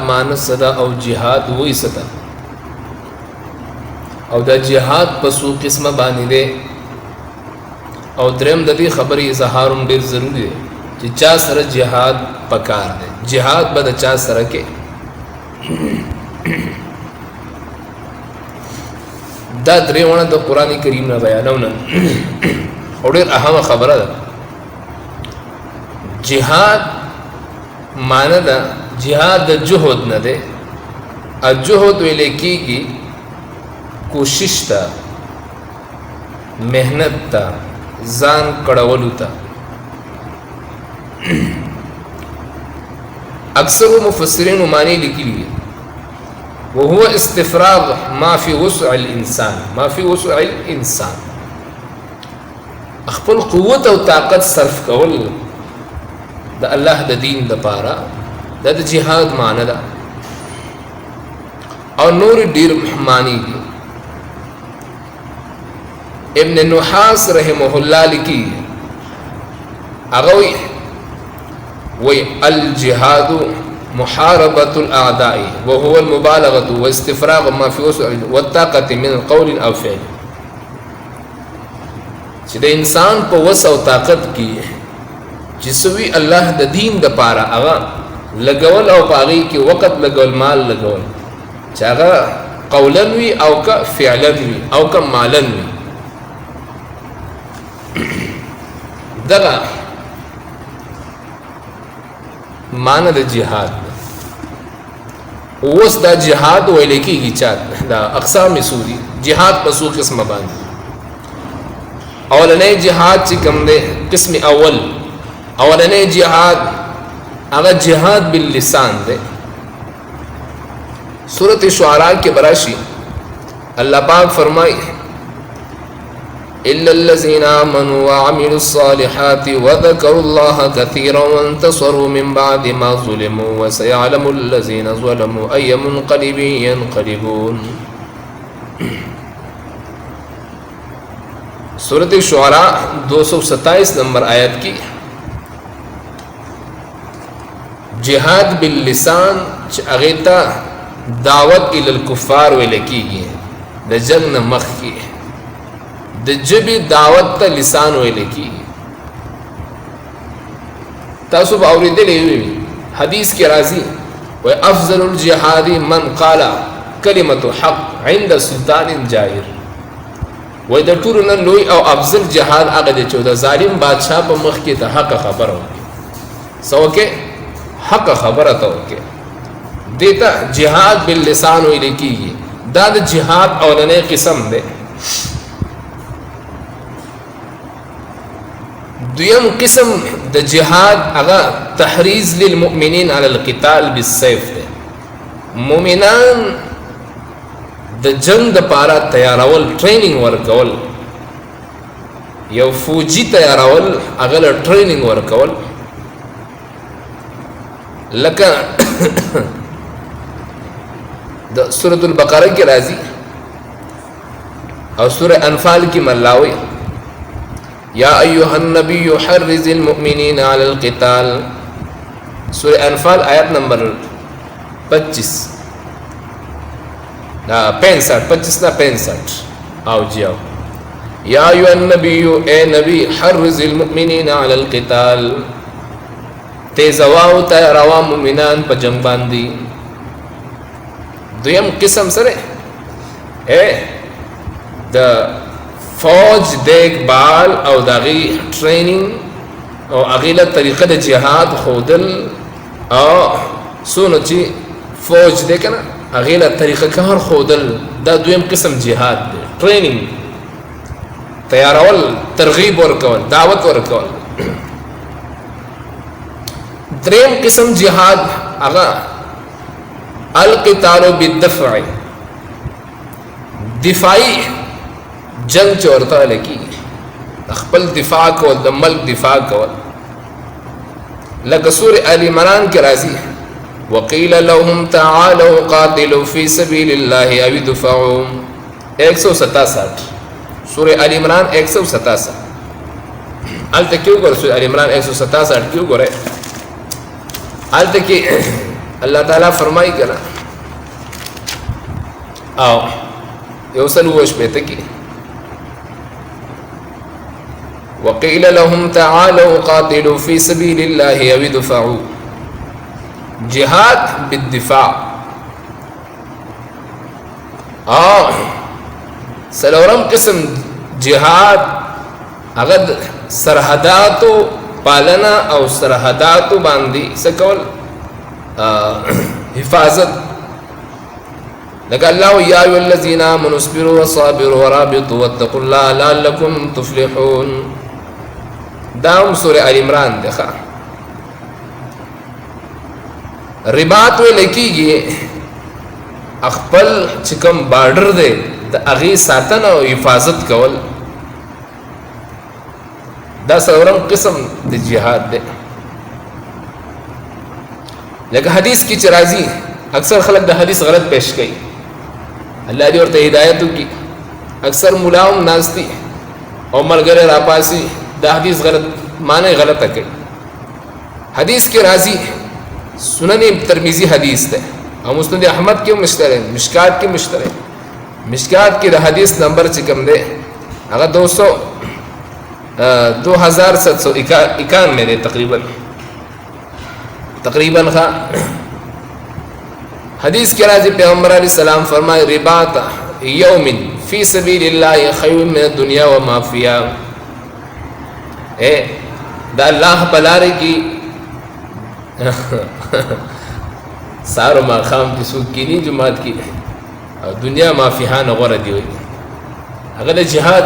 मान सदा और जिहाद वही सदा और द जिहाद पसू किस्म बानी दे और द्रम ददी खबर इजहार ढेर ज़रूरी है कि चा सर जिहाद पकार दे जिहाद बद चा सर के दा द्रेवण द कुरानी करीम न बयान और ढेर अहम खबर जिहाद मानदा जिहाद जुहद न दे अजुहद वेले की कोशिश था मेहनत था जान कड़वलू था। अक्सर वो मुफस्सिरीन मानी लिखी लिए वो हुआ इस्तिफ्राग माफ़ी वुस्अल इंसान माफ़ी वुस्अल इंसान अखपल क़ुव्वत और ताकत सर्फ कवल द अल्लाह द दीन द पारा द जिहाद मानदा और नूर डीर मानी दी। इब्न नुहास रहमहुल्लाह लिखी अगवी वही अल जिहादु मुहारबतुल आदाई व हुवल मुबालगतु व इस्तिफ्राग मा फी वुस्अ व ताकत मिन क़ौल अव फ़िअल जिदे इंसान को वस और ताकत की जिसवी अल्लाह द दीन द पारा अगा लगवल और पागी के वक़्त लगवल माल लगवल चागा क़ौलन वी औ का फ़िअलन वी औ का मालन वी दगा मानद जिहाद वस दा जिहाद वेले की गिचात दा अक़साम सूरी जिहाद पसू किस्म बांध औलने जिहाद चिकम दे किस्म अव्वल औलने जिहाद अगर जिहाद बिल लिसान दे सूरत शुआरा के बराशी अल्लाह पाक फरमाई इल्लल्लज़ीना आमनू व अमिलुस्सालिहाति व ज़करुल्लाह कसीरन व इंतसरू मिन बादि मा ज़ुलिमू व सयअलमुल्लज़ीना ज़लमू अय्य मुनक़लिबिन यनक़लिबून। सूरत शुआरा 227 नंबर आयत की जिहाद बिल लिसान अगेता दावत इलल कुफ़ार वेले की द जंग न मख की द जबी दावत त लिसान वेले की तासुब औरिदे ले हदीस के राजी व अफजलुल जिहादी मन काला कलिमतु हक़ इंद सुल्तानिन जाहिर व द टूरन लोई और अफजल जिहाद आगे दे चौदह जालिम बादशाह पर मख की हक़ खबर होगी सो के हक़ खबर तो के देता जिहाद बिल लिसान वेले की दाद जिहाद और नए किस्म दे दुयम किस्म द जिहाद अगा तहरीज़ लिल मुमिनीन अलल क़िताल बिस्सैफ दे मुमिनान द जंग द पारा तैयारवल ट्रेनिंग वर्कवल या फौजी तैयारवल अगल ट्रेनिंग वर्कवल लका सूरतुल बकरा की राजी और सूरह अनफाल की मल्लावी या अय्युहन नबिय्यु हर्रिज़िल मुमिनीना अलल क़िताल सूरह अनफाल आयत नंबर 25 ना 65 आओ जी आओ या अय्युहन नबिय्यु ए नबी हर्रिज़िल मुमिनीना अलल क़िताल तेज़वाओ तैयारवा मुमिनान पर जंग बांधी दुयम किस्म सरे है द फौज देखभाल और दागी ट्रेनिंग और अगीला तरीक़ा द जिहाद खोदल और सुनची फौज देखे ना अगीला तरीक़ा कहर खोदल द दुयम किस्म जिहाद दे ट्रेनिंग तैयारवल तरगीब और कवल दावत और कवल द्रेम किस्म जिहाद अगा अल क़ितालु बिद्दफ़अ दिफाई जंग चोरता लगी अखपल दिफा को दमल दिफा को लकसूर अल इमरान के राजी वक़ील लहुम तआलू क़ातिलू फ़ी सबीलिल्लाहि अव इदफ़अू 167 सूरह अल इमरान 167 अल तक क्यों कर सूरह अल इमरान 167 क्यों करे अल तक अल्लाह ताला फरमाई करा आओ योसल वश पे तकी वक़ील लहुम तआलू क़ातिलू फ़ी सबीलिल्लाहि अव इदफ़अू जिहाद बिद्दिफ़ा सलोरम किस्म जिहाद अगद सरहदातो पालना और सरहदातो बांधी सकल हिफाजत लगा अल्लाह या अय्युहल्लज़ीना आमनू अस्बिरू वसाबिरू वराबितू वत्तकुल्लाह लअल्लकुम तुफ्लिहून दाम सूरह आल इमरान देखा रिबात वे लिखीगी अखपल चिकम बार्डर दे द अगी सातन और हिफाजत कवल दा सौरम किस्म द जिहाद दे लेकिन हदीस की चराजी अक्सर खलक द हदीस गलत पेश गई अल्लाह दी और हिदायत की अक्सर मुलाम नाजती और मलगरे रापासी द हदीस गलत माने गलत है हदीस के राजी सुनन तरमीज़ी हदीस है और मुस्नद अहमद के मुश्तर है मिशकात की मुश्तर है मिशकात की हदीस नंबर चिकम दे अगर 2791 दे तकरीबन खा हदीस के राजी पैगम्बर अलैहिस्सलाम फरमाए रिबात यौमिन फ़ी सबीलिल्लाहि खैरुम मिन दुनिया व मा फ़ीहा द अल्लाह पलारे की सारो माखाम की सूद की नहीं जुमात की और दुनिया माफिहा नगौर दी हुई अगर जिहाद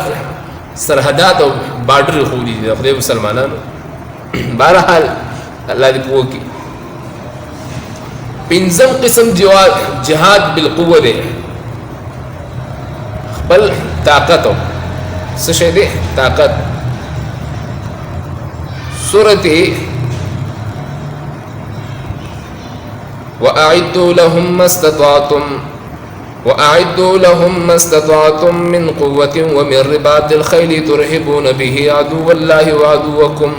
सरहदात और बार्डर खूली खुद मुसलमाना बहरहाल अल्लाह की पो की पिंजम किस्म जिहाद बिलकुव्वत बल ताकत हो सशेद ताकत सूरत वअइद्दू लहुम मस्तताअतुम मिन कुव्वतिन व मिन रिबातिल खैल तुरहिबून बिही अदुव्वल्लाहि व अदुव्वकुम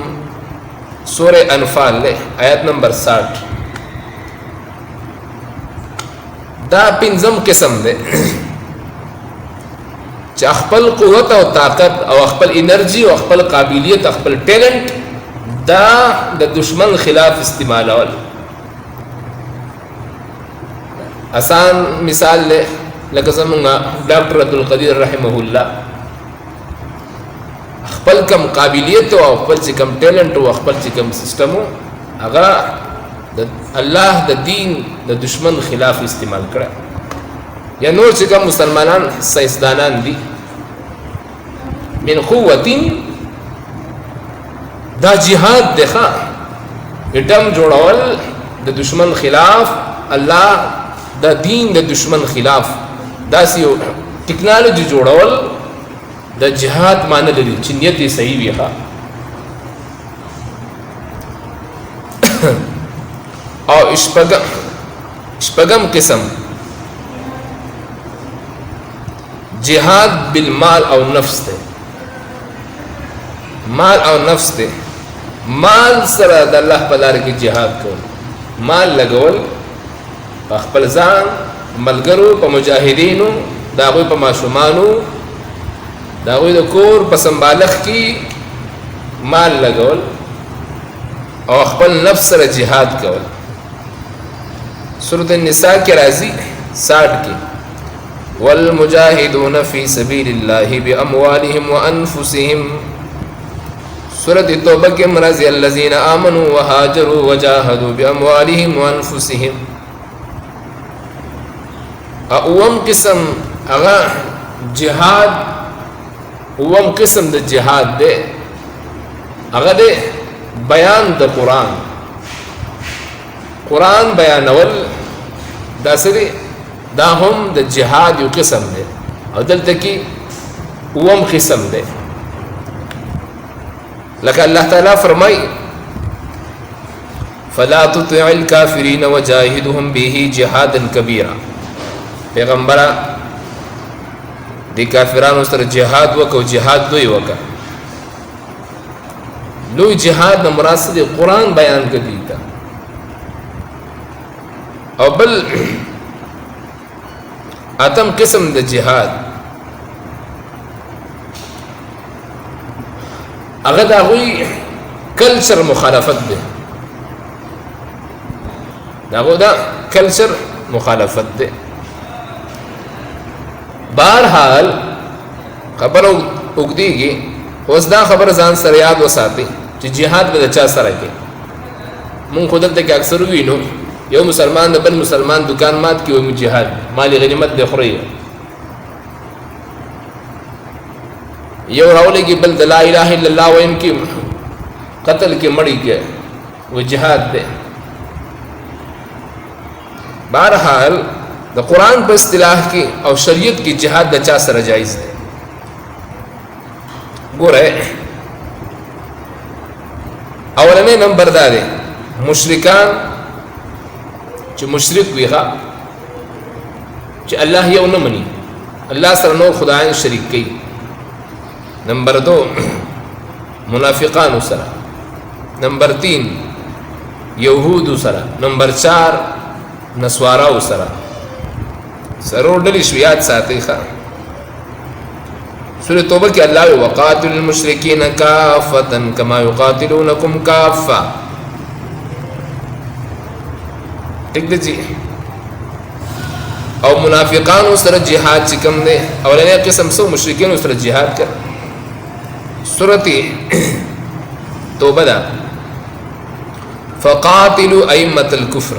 सूरह अनफाल आयत नंबर 60 दा पिंजम किस्म दे अखपल कुव्वत और ताकत और अखपल एनर्जी और अखपल काबिलियत अखपल टैलेंट दा द दुश्मन खिलाफ इस्तेमाल आसान मिसाल ले लकसमुंगा डॉक्टर अब्दुल कदीर रहमहुल्लाह अखपल कम काबिलियत हो अखपल से कम टैलेंट हो अखपल से कम सिस्टम हो अगर अल्लाह द दीन द दुश्मन खिलाफ इस्तेमाल करा या नूर से कम मुसलमानान सैसदानान दी मिन कुव्वतिन दा जिहाद देखा इटम जोड़वल द दुश्मन खिलाफ अल्लाह द दीन द दुश्मन खिलाफ दासी टेक्नोलॉजी जोड़वल द जिहाद मान लगी चिन्यत सही भी हा और इश्पगम किस्म जिहाद बिल माल और नफ्स थे माल और नफ्स थे माल सर अल्लाह पलार की जिहाद को माल लगवल अखपल जान मलगरू प मुजाहिदीनू दागुई प माशुमानू दागुई द कोर प संबालख की माल लगवल और अखपल नफ्स सर जिहाद कवल सूरत निसा के राजी 60 की वल मुजाहिदून फ़ी सबीलिल्लाहि बिअमवालिहिम व अनफुसिहिम सूरत तौबा के मराज़ी अल्लज़ीना आमनू व हाजरू व जाहदू बिअमवालिहिम व अनफुसिहिम उवम किस्म अगा जिहाद उवम किस्म द जिहाद दे अगा दे बयान द कुरान बयानवल दासरी दाहम द जिहाद यू किस्म दे और दल तकी उवम किस्म दे लका अल्लाह ताला फरमाई फला तुतिअल काफिरीन व जाहिदहुम बिही जिहादन कबीरा पैगम्बरा दी काफिरान उस तरह जिहाद वक जिहाद दुई वक लुई जिहाद न मुरासद कुरान बयान कर दी था او بل اتم قسم د جهاد هغه د هغوی کلچر مخالفت ده، دغه دا کلچر مخالفت ده. بهرحال خبر وګدیږي، اوس دا خبر ځان سره یاد وساتئ چې جهاد به د چا سره کې. مونږ خو دلته کې اکثر وینو یو مسلمان د بل مسلمان دکان مات کې وایي جهاد مال غنیمت دی خوري، یو راولېږي بل د لا اله الا الله ویم کې قتل کې مړی کې و جهاد دی. بهرحال د قرآن په اصطلاح کې او شریعت کې جهاد د چا سره جایز دی. ګوره اولنې نمبر دا دی مشرکان چې مشرک وي ښه چې الله یو نه مني، الله سره نور خدایان شریک کوي. نمبر 2 منافقان سره، نمبر 3 یهود سره، نمبر 4 نسوارا سره. سرور ډلې شو یاد ساتئ ښه. سورة توبه کې الله وقاتل المشرکین کافتا کما یقاتلونکم کافا. ٹھیک دی جی. او منافقان سره جهاد چې کوم دی اولنې قسم سو مشرکین سره جهاد کړ. سورة توبه دا فقاتلوا ائمة الكفر،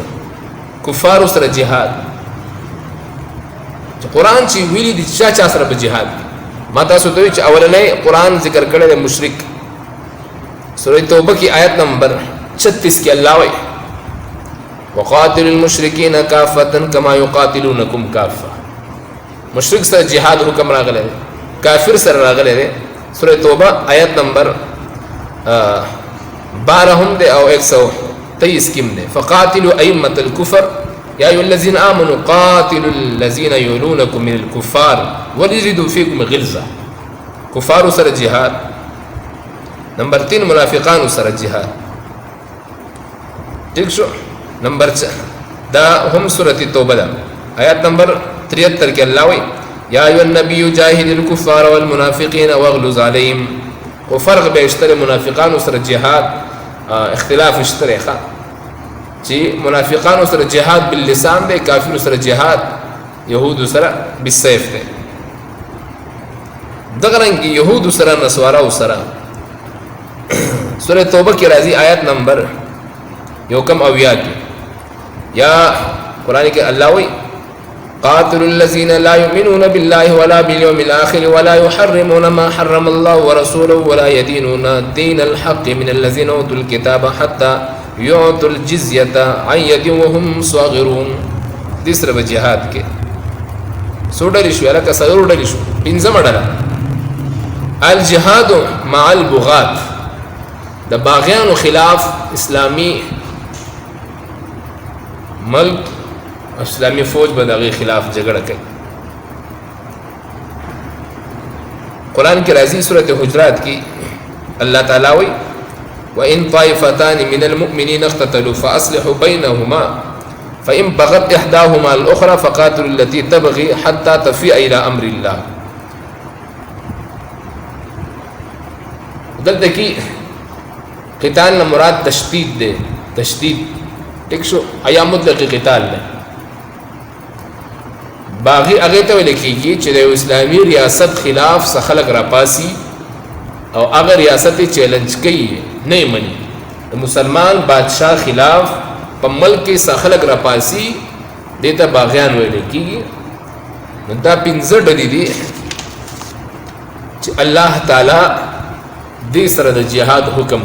کفار سره جهاد. قرآن چې ویلي دي چا سره په جهاد ما تاسو ته چې اولنې قرآن ذکر کړی دی مشرک. سورة توبه کی آیت نمبر 36 کې الله وایي وقاتل المشرکین کافتا کما یقاتلونکم کافا. مشرک سره جهاد حکم راغلی دی، کافر سره راغلی دی. سورة توبه آیت نمبر 12 هم دی او 123 کې دی. فقاتلوا ائمة الكفر یا ایها الذین آمنوا قاتلوا الذین یلونکم من الکفار ولیجدوا فیکم غلظة. کفار سره جهاد. نمبر 3 منافقان سره جهاد. ٹھیک شو. نمبر 4 دا هم سورة توبه دا آیات نمبر 73 کې الله وایي یا ایها النبی جاهد الکفار والمنافقین واغلظ علیهم. او فرق به اشتره منافقان سره جهاد اختلاف اشتره ښه چې منافقان سره جهاد باللسان دی، کافر سره جهاد يهود سره بالسيف دی. دغه رنګ يهود سره نسوارا سره سوره توبه کې راځي آیات نمبر 1 کې یا قران کې الله وایي قاتلوا الذين لا يؤمنون بالله ولا باليوم الآخر ولا يحرمون ما حرم الله ورسوله ولا يدينون دين الحق من الذين أوتوا الكتاب حتى يعطوا الجزية عن يد وهم صاغرون. تیسرا بجهاد کې سوډل شو الکه سوډل شو پنځم ډله الجهاد مع البغاة د باغیانو خلاف اسلامی ملک اسلامی فوج به دغه خلاف جګړه کوي. قرآن کې راځي سورته حجرات کې الله تعالی وایي وإن طائفتان من المؤمنين اقتتلوا فأصلحوا بينهما فإن بغت إحداهما الأخرى فقاتلوا التي تبغي حتى تفيء إلى أمر الله. دلته کې قتال نه مراد تشدید دی، تشدید ټیک شو. ایا مطلق قتال دی باغی هغه ته ویل کېږي چې د اسلامي ریاست خلاف څه خلک راپاسي او هغه ریاست چیلنج کوي نه مني. د مسلمان بادشاہ خلاف په ملک کې څه خلک راپاسي دته باغیان ویل کېږي. نو دا 15 ډلې دي چې الله تعالی دې سره د جهاد حکم